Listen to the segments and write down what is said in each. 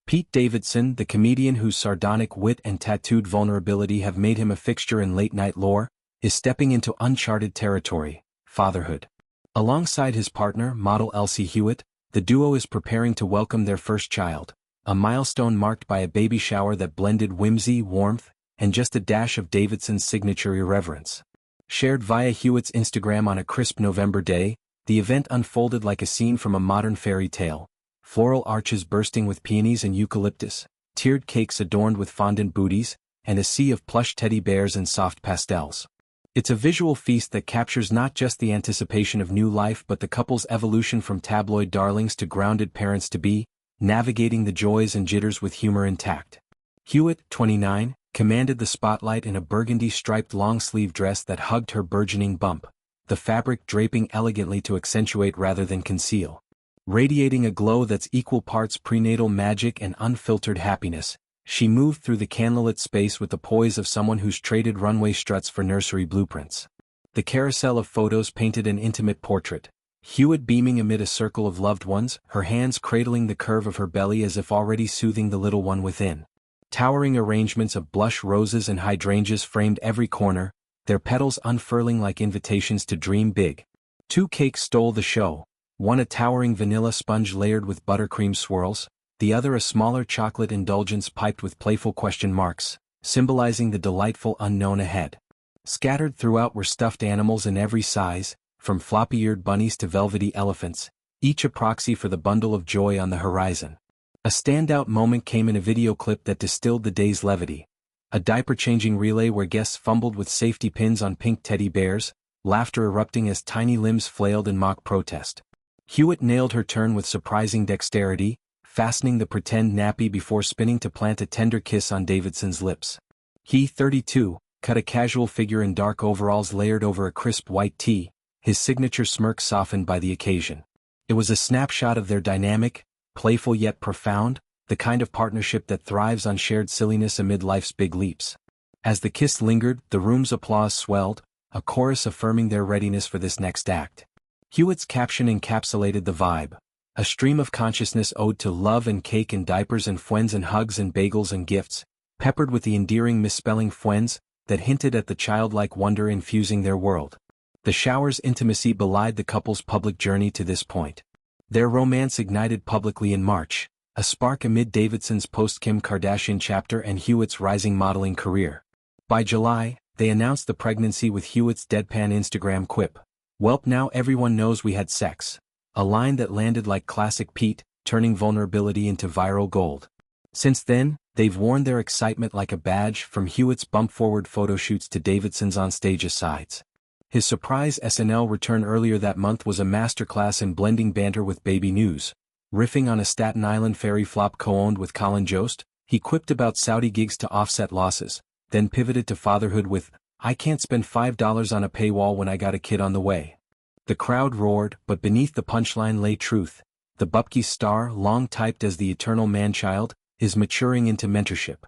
Pete Davidson, the comedian whose sardonic wit and tattooed vulnerability have made him a fixture in late-night lore, is stepping into uncharted territory, fatherhood. Alongside his partner, model Elsie Hewitt, the duo is preparing to welcome their first child, a milestone marked by a baby shower that blended whimsy, warmth, and just a dash of Davidson's signature irreverence. Shared via Hewitt's Instagram on a crisp November day, the event unfolded like a scene from a modern fairy tale. Floral arches bursting with peonies and eucalyptus, tiered cakes adorned with fondant booties, and a sea of plush teddy bears and soft pastels. It's a visual feast that captures not just the anticipation of new life but the couple's evolution from tabloid darlings to grounded parents-to-be, navigating the joys and jitters with humor intact. Hewitt, 29, commanded the spotlight in a burgundy-striped long-sleeve dress that hugged her burgeoning bump, the fabric draping elegantly to accentuate rather than conceal. Radiating a glow that's equal parts prenatal magic and unfiltered happiness, she moved through the candlelit space with the poise of someone who's traded runway struts for nursery blueprints. The carousel of photos painted an intimate portrait, Hewitt beaming amid a circle of loved ones, her hands cradling the curve of her belly as if already soothing the little one within. Towering arrangements of blush roses and hydrangeas framed every corner, their petals unfurling like invitations to dream big. 2 cakes stole the show. One a towering vanilla sponge layered with buttercream swirls, the other a smaller chocolate indulgence piped with playful question marks, symbolizing the delightful unknown ahead. Scattered throughout were stuffed animals in every size, from floppy-eared bunnies to velvety elephants, each a proxy for the bundle of joy on the horizon. A standout moment came in a video clip that distilled the day's levity. A diaper-changing relay where guests fumbled with safety pins on pink teddy bears, laughter erupting as tiny limbs flailed in mock protest. Hewitt nailed her turn with surprising dexterity, fastening the pretend nappy before spinning to plant a tender kiss on Davidson's lips. He, 32, cut a casual figure in dark overalls layered over a crisp white tee, his signature smirk softened by the occasion. It was a snapshot of their dynamic, playful yet profound, the kind of partnership that thrives on shared silliness amid life's big leaps. As the kiss lingered, the room's applause swelled, a chorus affirming their readiness for this next act. Hewitt's caption encapsulated the vibe, a stream of consciousness ode to love and cake and diapers and fwends and hugs and bagels and gifts, peppered with the endearing misspelling fwends that hinted at the childlike wonder infusing their world. The shower's intimacy belied the couple's public journey to this point. Their romance ignited publicly in March, a spark amid Davidson's post-Kim Kardashian chapter and Hewitt's rising modeling career. By July, they announced the pregnancy with Hewitt's deadpan Instagram quip, "Welp, now everyone knows we had sex," a line that landed like classic Pete, turning vulnerability into viral gold. Since then, they've worn their excitement like a badge, from Hewitt's bump-forward photoshoots to Davidson's onstage asides. His surprise SNL return earlier that month was a masterclass in blending banter with baby news. Riffing on a Staten Island Ferry flop co-owned with Colin Jost, he quipped about Saudi gigs to offset losses, then pivoted to fatherhood with, "I can't spend $5 on a paywall when I got a kid on the way." The crowd roared, but beneath the punchline lay truth. The Bupkis star, long typed as the eternal man-child, is maturing into mentorship.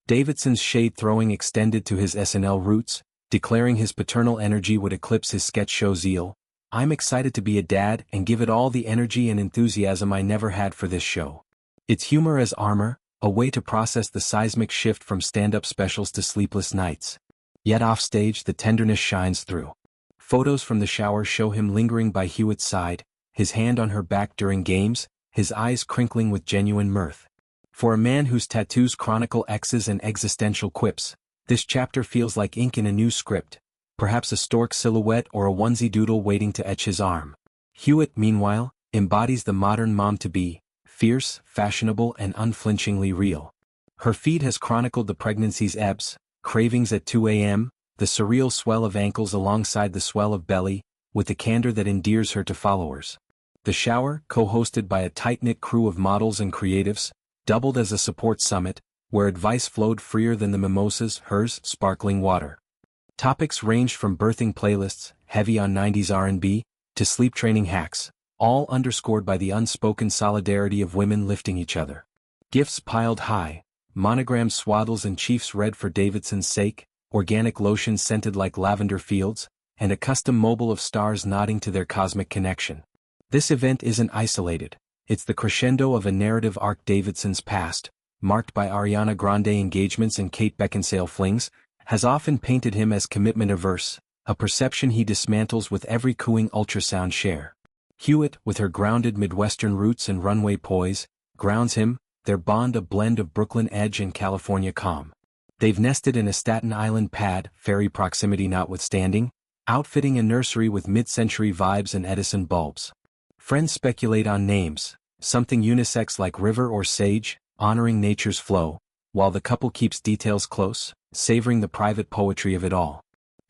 Davidson's shade-throwing extended to his SNL roots, declaring his paternal energy would eclipse his sketch show zeal. "I'm excited to be a dad and give it all the energy and enthusiasm I never had for this show." It's humor as armor, a way to process the seismic shift from stand-up specials to sleepless nights. Yet offstage the tenderness shines through. Photos from the shower show him lingering by Hewitt's side, his hand on her back during games, his eyes crinkling with genuine mirth. For a man whose tattoos chronicle exes and existential quips, this chapter feels like ink in a new script, perhaps a stork silhouette or a onesie doodle waiting to etch his arm. Hewitt, meanwhile, embodies the modern mom-to-be, fierce, fashionable and unflinchingly real. Her feed has chronicled the pregnancy's ebbs, cravings at 2 a.m., the surreal swell of ankles alongside the swell of belly, with the candor that endears her to followers. The shower, co-hosted by a tight-knit crew of models and creatives, doubled as a support summit, where advice flowed freer than the mimosas, hers sparkling water. Topics ranged from birthing playlists, heavy on 90s R&B, to sleep training hacks, all underscored by the unspoken solidarity of women lifting each other. Gifts piled high, monogrammed swaddles and chiefs red for Davidson's sake, organic lotions scented like lavender fields, and a custom mobile of stars nodding to their cosmic connection. This event isn't isolated. It's the crescendo of a narrative arc. Davidson's past, marked by Ariana Grande engagements and Kate Beckinsale flings, has often painted him as commitment-averse, a perception he dismantles with every cooing ultrasound share. Hewitt, with her grounded Midwestern roots and runway poise, grounds him, their bond a blend of Brooklyn edge and California calm. They've nested in a Staten Island pad, Ferry proximity notwithstanding, outfitting a nursery with mid-century vibes and Edison bulbs. Friends speculate on names, something unisex like River or Sage, honoring nature's flow, while the couple keeps details close, savoring the private poetry of it all.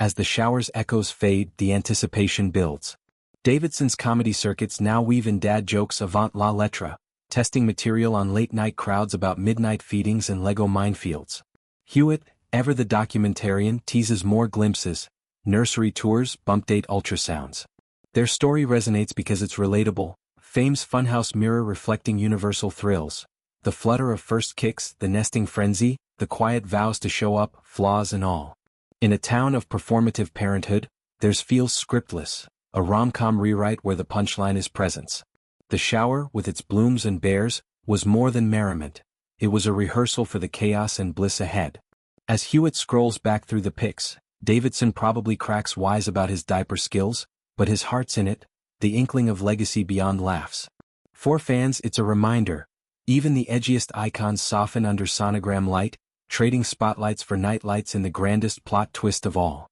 As the shower's echoes fade, the anticipation builds. Davidson's comedy circuits now weave in dad jokes avant la lettre, testing material on late-night crowds about midnight feedings and Lego minefields. Hewitt, ever the documentarian, teases more glimpses, nursery tours, bump date ultrasounds. Their story resonates because it's relatable, fame's funhouse mirror reflecting universal thrills, the flutter of first kicks, the nesting frenzy, the quiet vows to show up, flaws and all. In a town of performative parenthood, there's feels scriptless, a rom-com rewrite where the punchline is presence. The shower, with its blooms and bears, was more than merriment. It was a rehearsal for the chaos and bliss ahead. As Hewitt scrolls back through the pics, Davidson probably cracks wise about his diaper skills, but his heart's in it, the inkling of legacy beyond laughs. For fans, it's a reminder. Even the edgiest icons soften under sonogram light, trading spotlights for nightlights in the grandest plot twist of all.